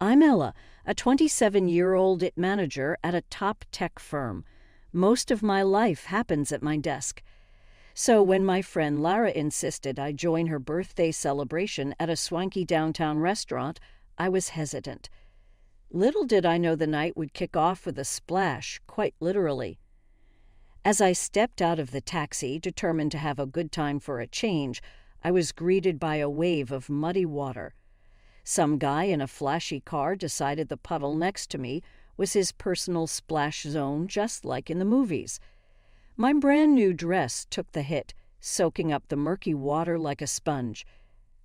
I'm Ella, a 27-year-old IT manager at a top tech firm. Most of my life happens at my desk. So when my friend Lara insisted I join her birthday celebration at a swanky downtown restaurant, I was hesitant. Little did I know the night would kick off with a splash, quite literally. As I stepped out of the taxi, determined to have a good time for a change, I was greeted by a wave of muddy water. Some guy in a flashy car decided the puddle next to me was his personal splash zone, just like in the movies. My brand new dress took the hit, soaking up the murky water like a sponge.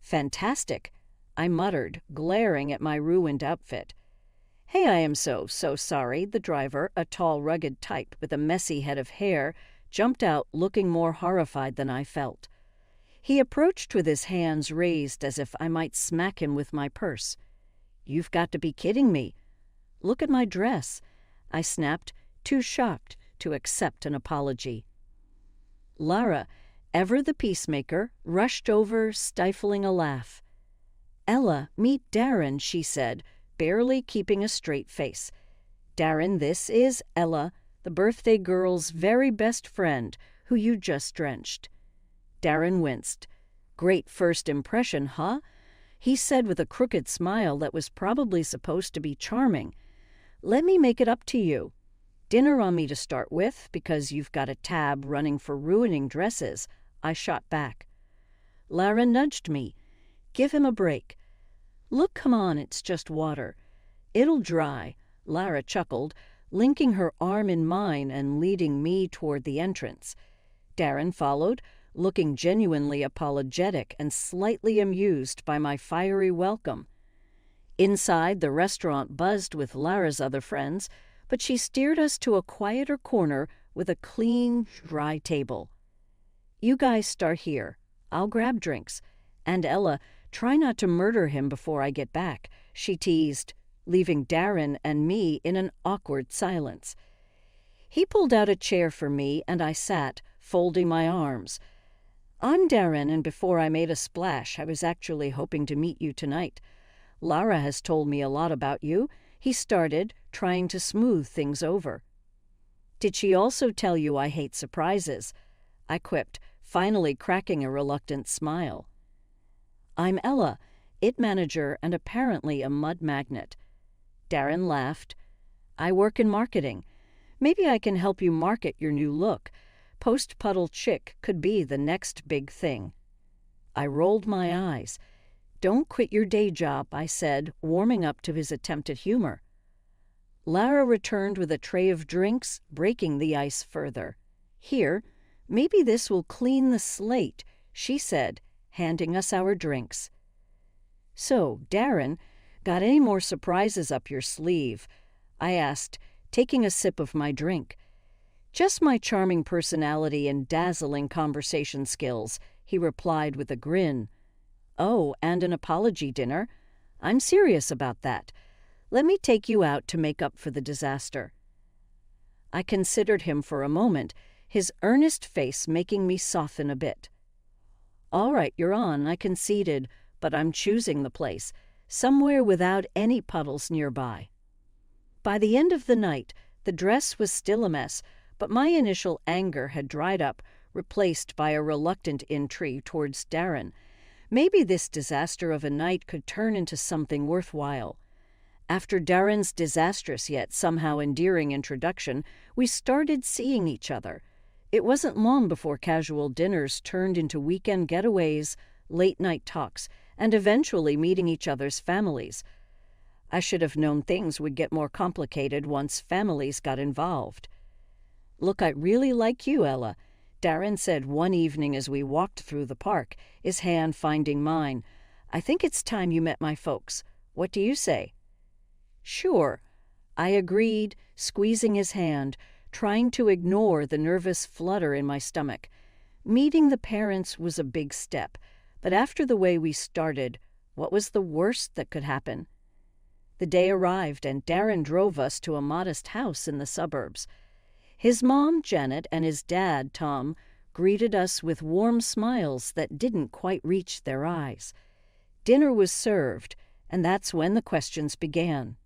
Fantastic, I muttered, glaring at my ruined outfit. Hey, I am so sorry, the driver, a tall, rugged type with a messy head of hair, jumped out looking more horrified than I felt. He approached with his hands raised as if I might smack him with my purse. You've got to be kidding me. Look at my dress, I snapped, too shocked to accept an apology. Lara, ever the peacemaker, rushed over, stifling a laugh. Ella, meet Darren, she said, barely keeping a straight face. Darren, this is Ella, the birthday girl's very best friend, who you just drenched. Darren winced. Great first impression, huh? He said with a crooked smile that was probably supposed to be charming. Let me make it up to you. Dinner on me to start with, because you've got a tab running for ruining dresses, I shot back. Lara nudged me. Give him a break. Look, come on, it's just water. It'll dry, Lara chuckled, linking her arm in mine and leading me toward the entrance. Darren followed, looking genuinely apologetic and slightly amused by my fiery welcome. Inside, the restaurant buzzed with Lara's other friends, but she steered us to a quieter corner with a clean, dry table. You guys start here. I'll grab drinks. And Ella, try not to murder him before I get back, she teased, leaving Darren and me in an awkward silence. He pulled out a chair for me, and I sat, folding my arms. I'm Darren, and before I made a splash, I was actually hoping to meet you tonight. Lara has told me a lot about you, he started, trying to smooth things over. Did she also tell you I hate surprises? I quipped, finally cracking a reluctant smile. I'm Ella, IT manager and apparently a mud magnet. Darren laughed. I work in marketing. Maybe I can help you market your new look. Post-puddle chick could be the next big thing. I rolled my eyes. Don't quit your day job, I said, warming up to his attempted humor. Lara returned with a tray of drinks, breaking the ice further. Here, maybe this will clean the slate, she said, handing us our drinks. So, Darren, got any more surprises up your sleeve? I asked, taking a sip of my drink. Just my charming personality and dazzling conversation skills, he replied with a grin. Oh, and an apology dinner. I'm serious about that. Let me take you out to make up for the disaster. I considered him for a moment, his earnest face making me soften a bit. All right, you're on, I conceded, but I'm choosing the place, somewhere without any puddles nearby. By the end of the night, the dress was still a mess, but my initial anger had dried up, replaced by a reluctant entree towards Darren. Maybe this disaster of a night could turn into something worthwhile. After Darren's disastrous yet somehow endearing introduction, we started seeing each other. It wasn't long before casual dinners turned into weekend getaways, late-night talks, and eventually meeting each other's families. I should have known things would get more complicated once families got involved. Look, I really like you, Ella, Darren said one evening as we walked through the park, his hand finding mine. I think it's time you met my folks. What do you say? Sure, I agreed, squeezing his hand, trying to ignore the nervous flutter in my stomach. Meeting the parents was a big step, but after the way we started, what was the worst that could happen? The day arrived, and Darren drove us to a modest house in the suburbs. His mom, Janet, and his dad, Tom, greeted us with warm smiles that didn't quite reach their eyes. Dinner was served, And that's when the questions began.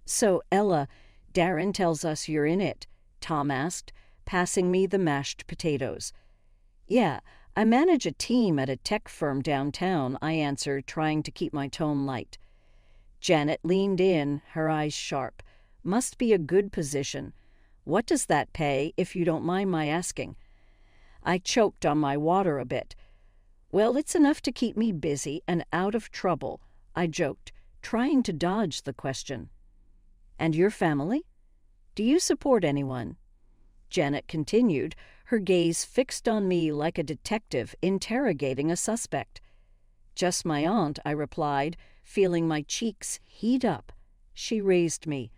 "So, Ella, Darren tells us you're in it," Tom asked, passing me the mashed potatoes. "Yeah, I manage a team at a tech firm downtown," I answered, trying to keep my tone light. Janet leaned in, her eyes sharp. "Must be a good position. What does that pay, if you don't mind my asking?" I choked on my water a bit. "Well, it's enough to keep me busy and out of trouble," I joked, trying to dodge the question. "And your family? Do you support anyone?" Janet continued, her gaze fixed on me like a detective interrogating a suspect. "Just my aunt," I replied, feeling my cheeks heat up. "She raised me.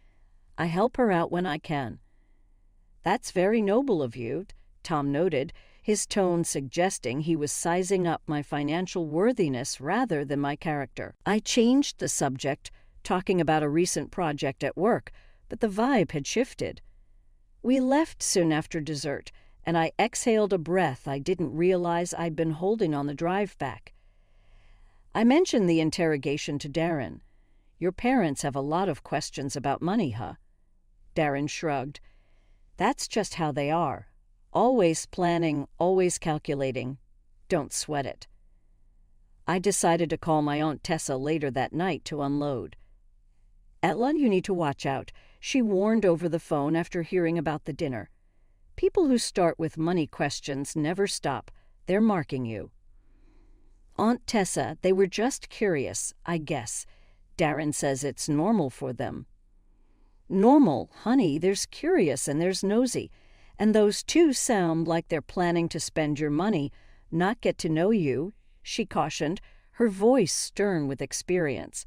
I help her out when I can." "That's very noble of you," Tom noted, his tone suggesting he was sizing up my financial worthiness rather than my character. I changed the subject, talking about a recent project at work, but the vibe had shifted. We left soon after dessert, and I exhaled a breath I didn't realize I'd been holding on the drive back. I mentioned the interrogation to Darren. "Your parents have a lot of questions about money, huh?" Darren shrugged. "That's just how they are. Always planning, always calculating. Don't sweat it." I decided to call my Aunt Tessa later that night to unload. "Ella, you need to watch out," she warned over the phone after hearing about the dinner. "People who start with money questions never stop. They're marking you." "Aunt Tessa, they were just curious, I guess. Darren says it's normal for them." "Normal, honey, there's curious and there's nosy. And those two sound like they're planning to spend your money, not get to know you," she cautioned, her voice stern with experience.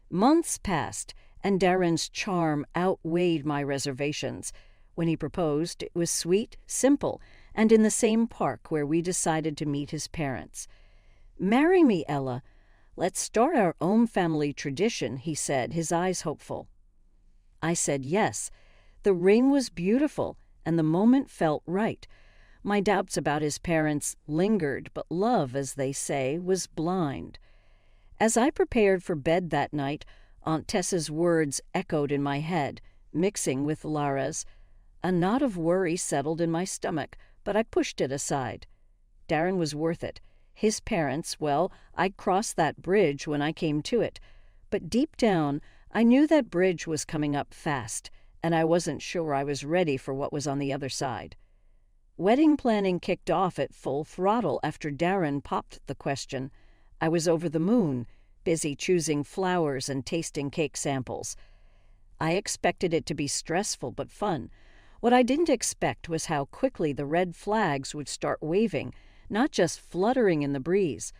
Months passed, and Darren's charm outweighed my reservations. When he proposed, it was sweet, simple, and in the same park where we decided to meet his parents. "Marry me, Ella. Let's start our own family tradition," he said, his eyes hopeful. I said yes. The ring was beautiful, and the moment felt right. My doubts about his parents lingered, but love, as they say, was blind. As I prepared for bed that night, Aunt Tessa's words echoed in my head, mixing with Lara's. A knot of worry settled in my stomach, but I pushed it aside. Darren was worth it. His parents, well, I'd cross that bridge when I came to it. But deep down, I knew that bridge was coming up fast, and I wasn't sure I was ready for what was on the other side. Wedding planning kicked off at full throttle after Darren popped the question. I was over the moon, busy choosing flowers and tasting cake samples. I expected it to be stressful but fun. What I didn't expect was how quickly the red flags would start waving, not just fluttering in the breeze.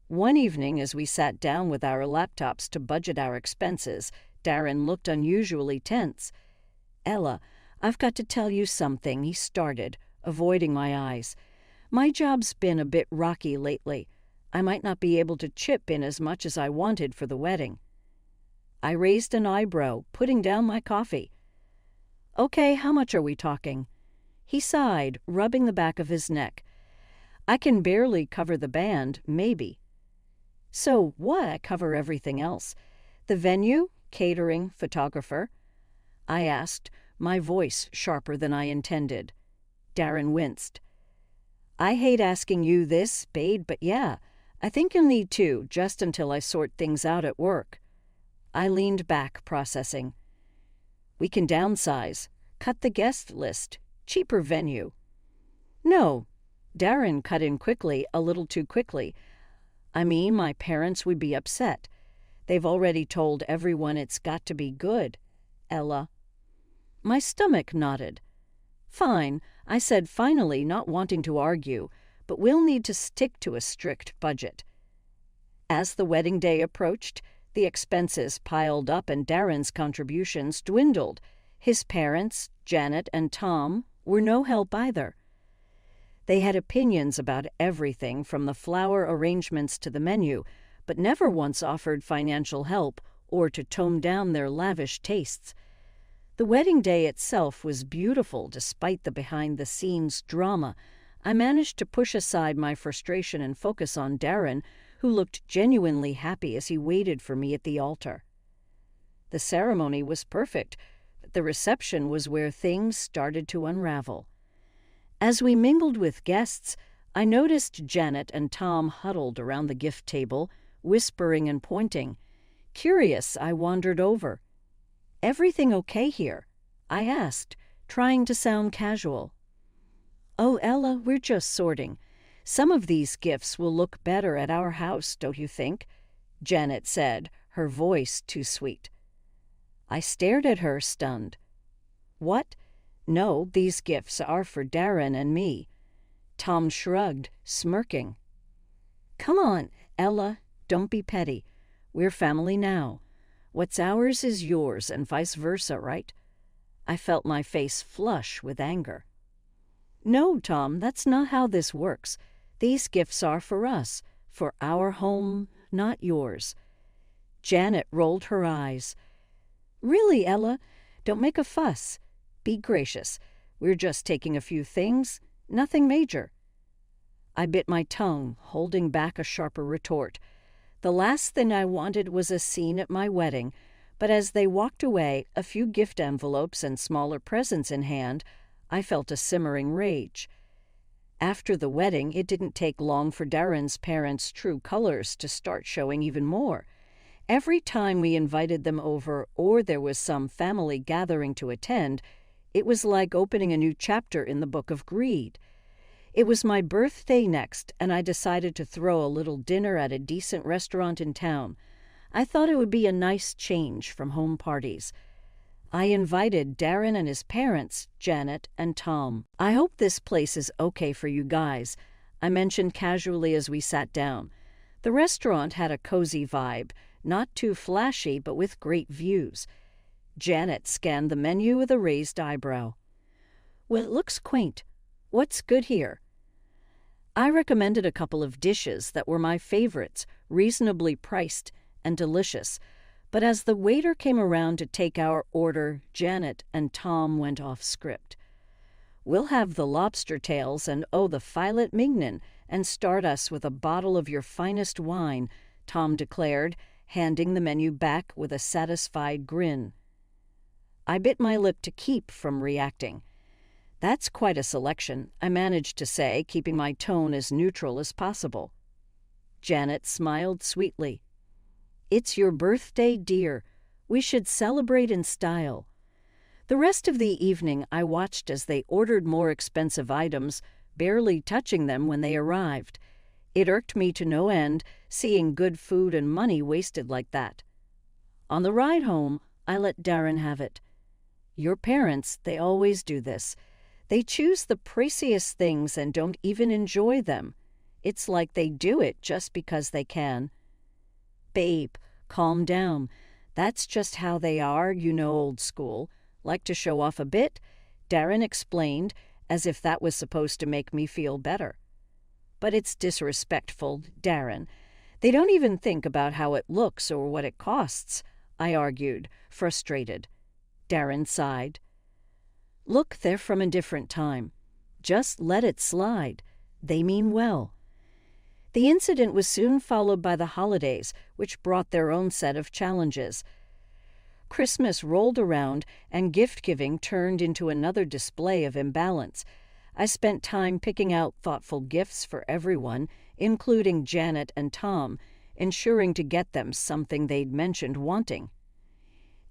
One evening, as we sat down with our laptops to budget our expenses, Darren looked unusually tense. "Ella, I've got to tell you something," he started, avoiding my eyes. "My job's been a bit rocky lately. I might not be able to chip in as much as I wanted for the wedding." I raised an eyebrow, putting down my coffee. "Okay, how much are we talking?" He sighed, rubbing the back of his neck. "I can barely cover the band, maybe." "So what? I cover everything else. The venue, catering, photographer?" I asked, my voice sharper than I intended. Darren winced. "I hate asking you this, babe, but yeah, I think you'll need to, just until I sort things out at work." I leaned back, processing. "We can downsize, cut the guest list, cheaper venue." "No." Darren cut in quickly, a little too quickly. "I mean, my parents would be upset. They've already told everyone it's got to be good, Ella." My stomach nodded. "Fine," I said, finally, not wanting to argue, "but we'll need to stick to a strict budget." As the wedding day approached, the expenses piled up and Darren's contributions dwindled. His parents, Janet and Tom, were no help either. They had opinions about everything from the flower arrangements to the menu, but never once offered financial help or to tone down their lavish tastes. The wedding day itself was beautiful despite the behind-the-scenes drama. I managed to push aside my frustration and focus on Darren, who looked genuinely happy as he waited for me at the altar. The ceremony was perfect, but the reception was where things started to unravel. As we mingled with guests, I noticed Janet and Tom huddled around the gift table, whispering and pointing. Curious, I wandered over. "Everything okay here?" I asked, trying to sound casual. "Oh, Ella, we're just sorting. Some of these gifts will look better at our house, don't you think?" Janet said, her voice too sweet. I stared at her, stunned. "What? No, these gifts are for Darren and me." Tom shrugged, smirking. "Come on, Ella, don't be petty. We're family now. What's ours is yours and vice versa, right?" I felt my face flush with anger. "No, Tom, that's not how this works. These gifts are for us, for our home, not yours." Janet rolled her eyes. "Really, Ella? Don't make a fuss. Be gracious. We're just taking a few things, nothing major." I bit my tongue, holding back a sharper retort. The last thing I wanted was a scene at my wedding, but as they walked away, a few gift envelopes and smaller presents in hand, I felt a simmering rage. After the wedding, it didn't take long for Darren's parents' true colors to start showing even more. Every time we invited them over or there was some family gathering to attend, it was like opening a new chapter in the book of greed. It was my birthday next, and I decided to throw a little dinner at a decent restaurant in town. I thought it would be a nice change from home parties. I invited Darren and his parents, Janet and Tom. "I hope this place is okay for you guys," I mentioned casually as we sat down. The restaurant had a cozy vibe, not too flashy but with great views. Janet scanned the menu with a raised eyebrow. "Well, it looks quaint. What's good here?" I recommended a couple of dishes that were my favorites, reasonably priced and delicious. But as the waiter came around to take our order, Janet and Tom went off script. "We'll have the lobster tails and the filet mignon, and start us with a bottle of your finest wine," Tom declared, handing the menu back with a satisfied grin. I bit my lip to keep from reacting. "That's quite a selection," I managed to say, keeping my tone as neutral as possible. Janet smiled sweetly. "It's your birthday, dear. We should celebrate in style." The rest of the evening I watched as they ordered more expensive items, barely touching them when they arrived. It irked me to no end, seeing good food and money wasted like that. On the ride home, I let Darren have it. "Your parents, they always do this. They choose the priciest things and don't even enjoy them. It's like they do it just because they can." "Babe, calm down. That's just how they are, old school. Like to show off a bit," Darren explained, as if that was supposed to make me feel better. "But it's disrespectful, Darren. They don't even think about how it looks or what it costs," I argued, frustrated. Darren sighed. "Look, they're from a different time. Just let it slide. They mean well." The incident was soon followed by the holidays, which brought their own set of challenges. Christmas rolled around, and gift-giving turned into another display of imbalance. I spent time picking out thoughtful gifts for everyone, including Janet and Tom, ensuring to get them something they'd mentioned wanting.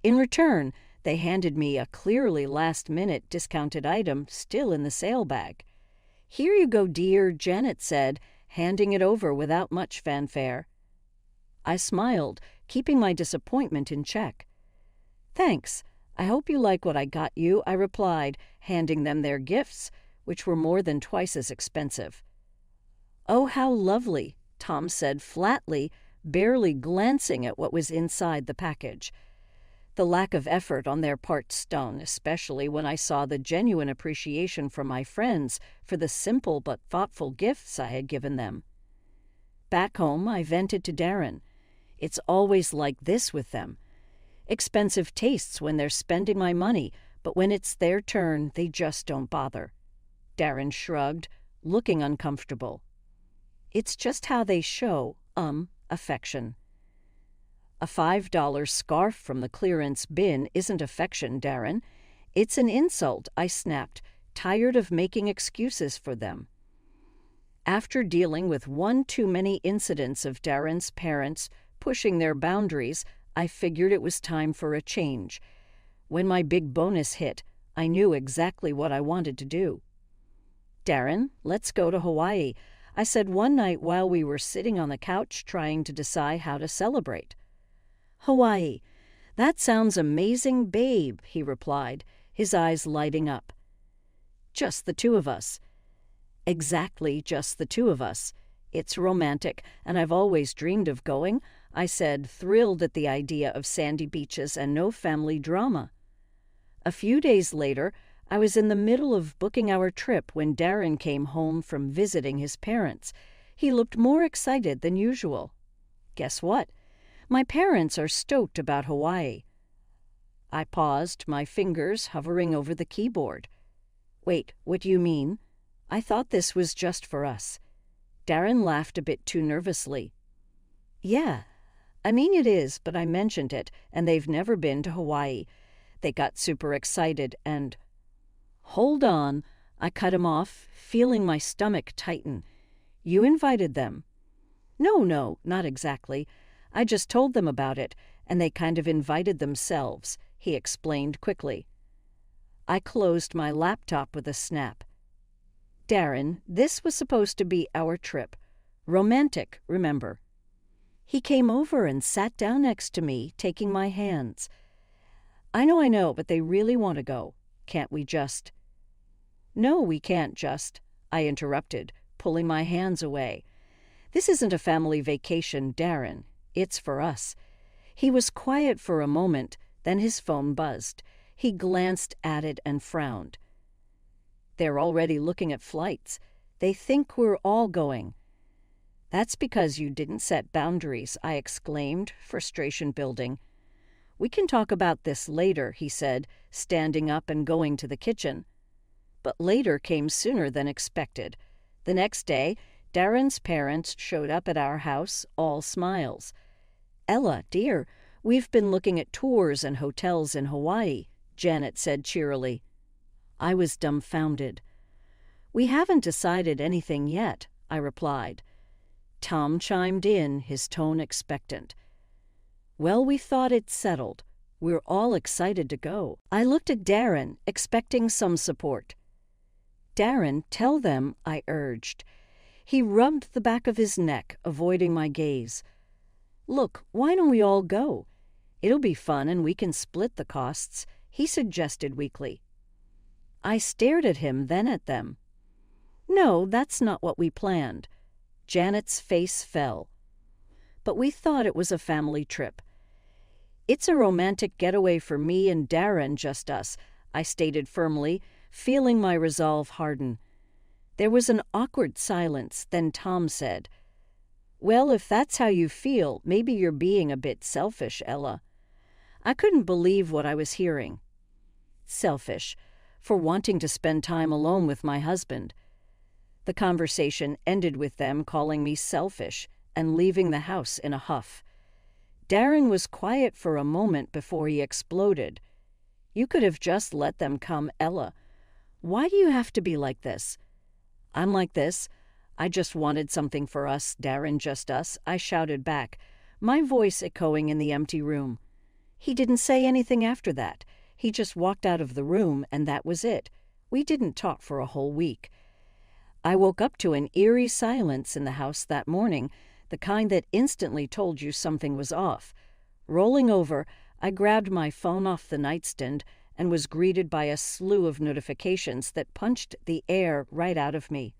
In return, they handed me a clearly last-minute discounted item still in the sale bag. "Here you go, dear," Janet said, handing it over without much fanfare. I smiled, keeping my disappointment in check. "Thanks. I hope you like what I got you," I replied, handing them their gifts, which were more than twice as expensive. "Oh, how lovely," Tom said flatly, barely glancing at what was inside the package. The lack of effort on their part stung, especially when I saw the genuine appreciation from my friends for the simple but thoughtful gifts I had given them. Back home, I vented to Darren. "It's always like this with them. Expensive tastes when they're spending my money, but when it's their turn, they just don't bother." Darren shrugged, looking uncomfortable. "It's just how they show, Affection. A $5 scarf from the clearance bin isn't affection, Darren. It's an insult, I snapped, tired of making excuses for them. After dealing with one too many incidents of Darren's parents pushing their boundaries, I figured it was time for a change. When my big bonus hit, I knew exactly what I wanted to do. Darren, let's go to Hawaii, I said one night while we were sitting on the couch trying to decide how to celebrate. Hawaii. That sounds amazing, babe, he replied, his eyes lighting up. Just the two of us. Exactly just the two of us. It's romantic, and I've always dreamed of going, I said, thrilled at the idea of sandy beaches and no family drama. A few days later, I was in the middle of booking our trip when Darren came home from visiting his parents. He looked more excited than usual. Guess what? My parents are stoked about Hawaii. I paused, my fingers hovering over the keyboard. Wait, what do you mean? I thought this was just for us. Darren laughed a bit too nervously. Yeah, I mean it is, but I mentioned it, and they've never been to Hawaii. They got super excited and... Hold on, I cut him off, feeling my stomach tighten. You invited them. No, not exactly. I just told them about it, and they kind of invited themselves, he explained quickly. I closed my laptop with a snap. Darren, this was supposed to be our trip. Romantic, remember. He came over and sat down next to me, taking my hands. I know, but they really want to go. Can't we just... No, we can't just, I interrupted, pulling my hands away. This isn't a family vacation, Darren. It's for us. He was quiet for a moment, then his phone buzzed. He glanced at it and frowned. They're already looking at flights. They think we're all going. That's because you didn't set boundaries, I exclaimed, frustration building. We can talk about this later, he said, standing up and going to the kitchen. But later came sooner than expected. The next day, Darren's parents showed up at our house, all smiles. Ella, dear, we've been looking at tours and hotels in Hawaii, Janet said cheerily. I was dumbfounded. We haven't decided anything yet, I replied. Tom chimed in, his tone expectant. Well, we thought it settled. We're all excited to go. I looked at Darren, expecting some support. Darren, tell them, I urged. He rubbed the back of his neck, avoiding my gaze. Look, why don't we all go? It'll be fun and we can split the costs, he suggested weakly. I stared at him, then at them. No, that's not what we planned. Janet's face fell. But we thought it was a family trip. It's a romantic getaway for me and Darren, just us, I stated firmly, feeling my resolve harden. There was an awkward silence, then Tom said, Well, if that's how you feel, maybe you're being a bit selfish, Ella. I couldn't believe what I was hearing. Selfish, for wanting to spend time alone with my husband. The conversation ended with them calling me selfish and leaving the house in a huff. Darren was quiet for a moment before he exploded. You could have just let them come, Ella. Why do you have to be like this? I'm like this. I just wanted something for us, Darren, just us, I shouted back, my voice echoing in the empty room. He didn't say anything after that. He just walked out of the room, and that was it. We didn't talk for a whole week. I woke up to an eerie silence in the house that morning, the kind that instantly told you something was off. Rolling over, I grabbed my phone off the nightstand and was greeted by a slew of notifications that punched the air right out of me.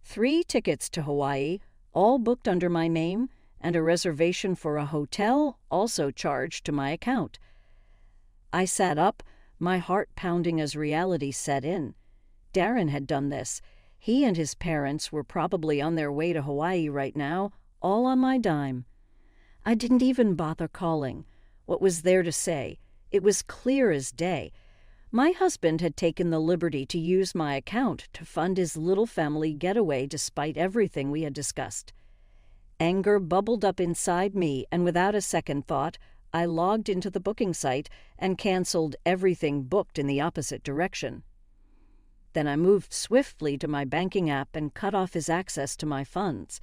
3 tickets to Hawaii, all booked under my name, and a reservation for a hotel also charged to my account. I sat up, my heart pounding as reality set in. Darren had done this. He and his parents were probably on their way to Hawaii right now, all on my dime. I didn't even bother calling. What was there to say? It was clear as day. My husband had taken the liberty to use my account to fund his little family getaway despite everything we had discussed. Anger bubbled up inside me, and without a second thought, I logged into the booking site and canceled everything booked in the opposite direction. Then I moved swiftly to my banking app and cut off his access to my funds.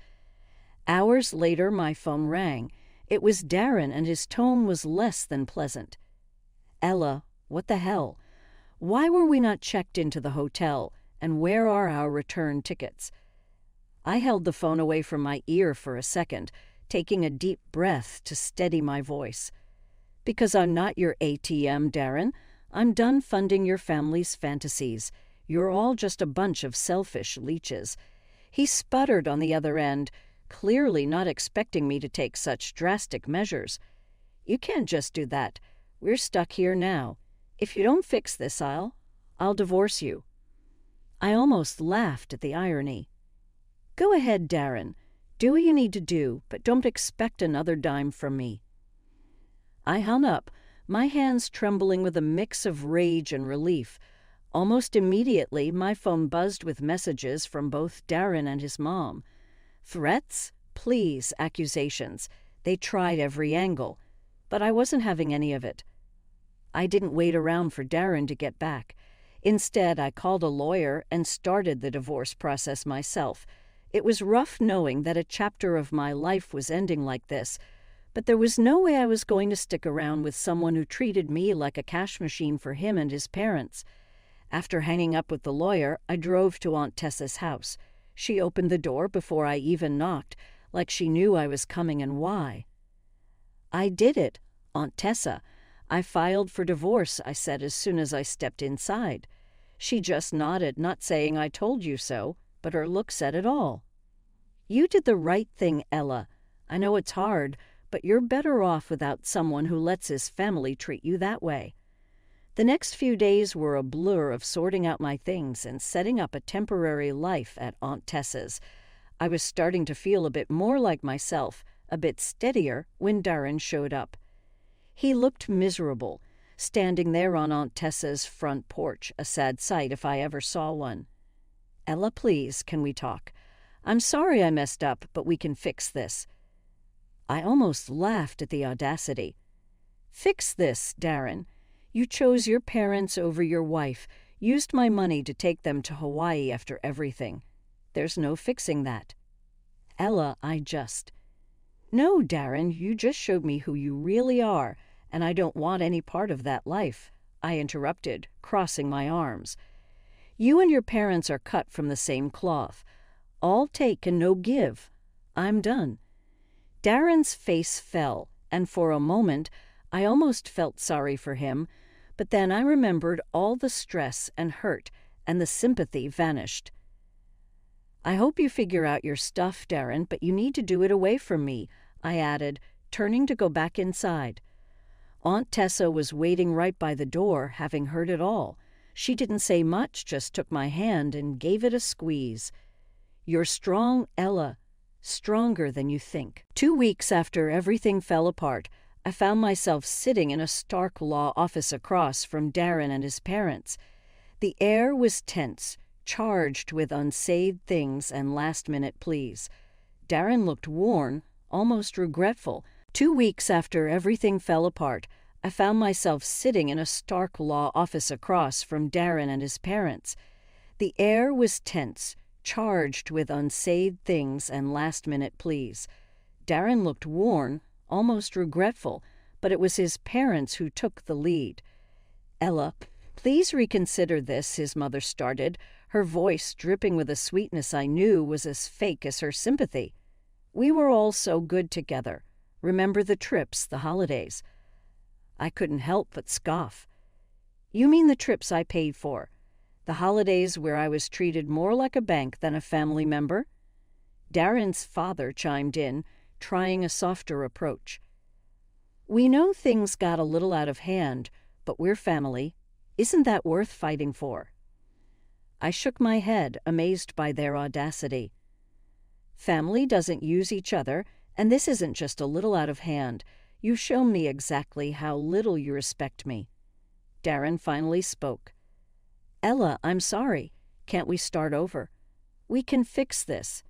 Hours later, my phone rang. It was Darren, and his tone was less than pleasant. "Ella, what the hell? Why were we not checked into the hotel, and where are our return tickets?" I held the phone away from my ear for a second, taking a deep breath to steady my voice. "Because I'm not your ATM, Darren. I'm done funding your family's fantasies. You're all just a bunch of selfish leeches." He sputtered on the other end, clearly not expecting me to take such drastic measures. "You can't just do that. We're stuck here now. If you don't fix this, I'll divorce you." I almost laughed at the irony. "Go ahead, Darren. Do what you need to do, but don't expect another dime from me." I hung up, my hands trembling with a mix of rage and relief. Almost immediately, my phone buzzed with messages from both Darren and his mom. Threats, pleas, accusations. They tried every angle, but I wasn't having any of it. I didn't wait around for Darren to get back. Instead, I called a lawyer and started the divorce process myself. It was rough knowing that a chapter of my life was ending like this, but there was no way I was going to stick around with someone who treated me like a cash machine for him and his parents. After hanging up with the lawyer, I drove to Aunt Tessa's house. She opened the door before I even knocked, like she knew I was coming and why. "I did it, Aunt Tessa. I filed for divorce," I said as soon as I stepped inside. She just nodded, not saying "I told you so," but her look said it all. "You did the right thing, Ella. I know it's hard, but you're better off without someone who lets his family treat you that way." The next few days were a blur of sorting out my things and setting up a temporary life at Aunt Tessa's. I was starting to feel a bit more like myself, a bit steadier, when Darren showed up. He looked miserable, standing there on Aunt Tessa's front porch, a sad sight if I ever saw one. "Ella, please, can we talk? I'm sorry I messed up, but we can fix this." I almost laughed at the audacity. "Fix this, Darren. You chose your parents over your wife, used my money to take them to Hawaii after everything. There's no fixing that." "Ella, No, Darren, you just showed me who you really are, and I don't want any part of that life," I interrupted, crossing my arms. "You and your parents are cut from the same cloth. All take and no give. I'm done." Darren's face fell, and for a moment I almost felt sorry for him, but then I remembered all the stress and hurt, and the sympathy vanished. "I hope you figure out your stuff, Darren, but you need to do it away from me," I added, turning to go back inside. Aunt Tessa was waiting right by the door, having heard it all. She didn't say much, just took my hand and gave it a squeeze. "You're strong, Ella. Stronger than you think." 2 weeks after everything fell apart, I found myself sitting in a Stark law office across from Darren and his parents. The air was tense, charged with unsaved things and last-minute pleas. Darren looked worn, almost regretful. 2 weeks after everything fell apart, I found myself sitting in a Stark law office across from Darren and his parents. The air was tense, charged with unsaved things and last-minute pleas. Darren looked worn, almost regretful, but it was his parents who took the lead. "Ella, please reconsider this," his mother started, her voice dripping with a sweetness I knew was as fake as her sympathy. "We were all so good together. Remember the trips, the holidays." I couldn't help but scoff. "You mean the trips I paid for? The holidays where I was treated more like a bank than a family member?" Darren's father chimed in, trying a softer approach. "We know things got a little out of hand, but we're family. Isn't that worth fighting for?" I shook my head, amazed by their audacity. "Family doesn't use each other, and this isn't just a little out of hand. You've shown me exactly how little you respect me." Darren finally spoke. "Ella, I'm sorry. Can't we start over? We can fix this."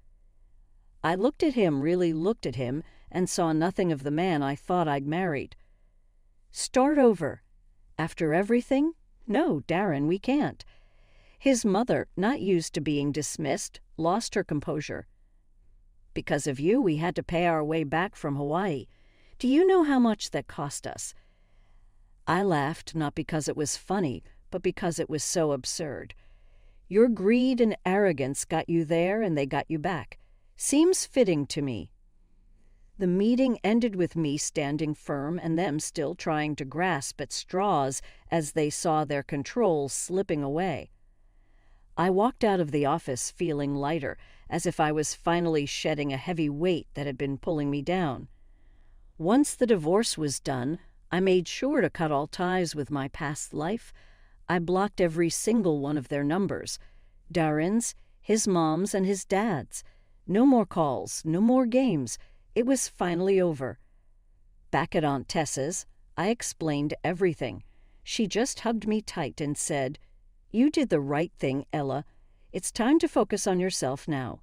I looked at him, really looked at him, and saw nothing of the man I thought I'd married. Start over. After everything? No, Darren, we can't. His mother, not used to being dismissed, lost her composure. Because of you, we had to pay our way back from Hawaii. Do you know how much that cost us? I laughed, not because it was funny, but because it was so absurd. Your greed and arrogance got you there, and they got you back. Seems fitting to me. The meeting ended with me standing firm and them still trying to grasp at straws as they saw their control slipping away. I walked out of the office feeling lighter, as if I was finally shedding a heavy weight that had been pulling me down. Once the divorce was done, I made sure to cut all ties with my past life. I blocked every single one of their numbers. Darren's, his mom's, and his dad's. No more calls, no more games. It was finally over. Back at Aunt Tessa's, I explained everything. She just hugged me tight and said, "You did the right thing, Ella. It's time to focus on yourself now."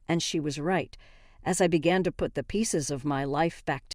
And she was right. As I began to put the pieces of my life back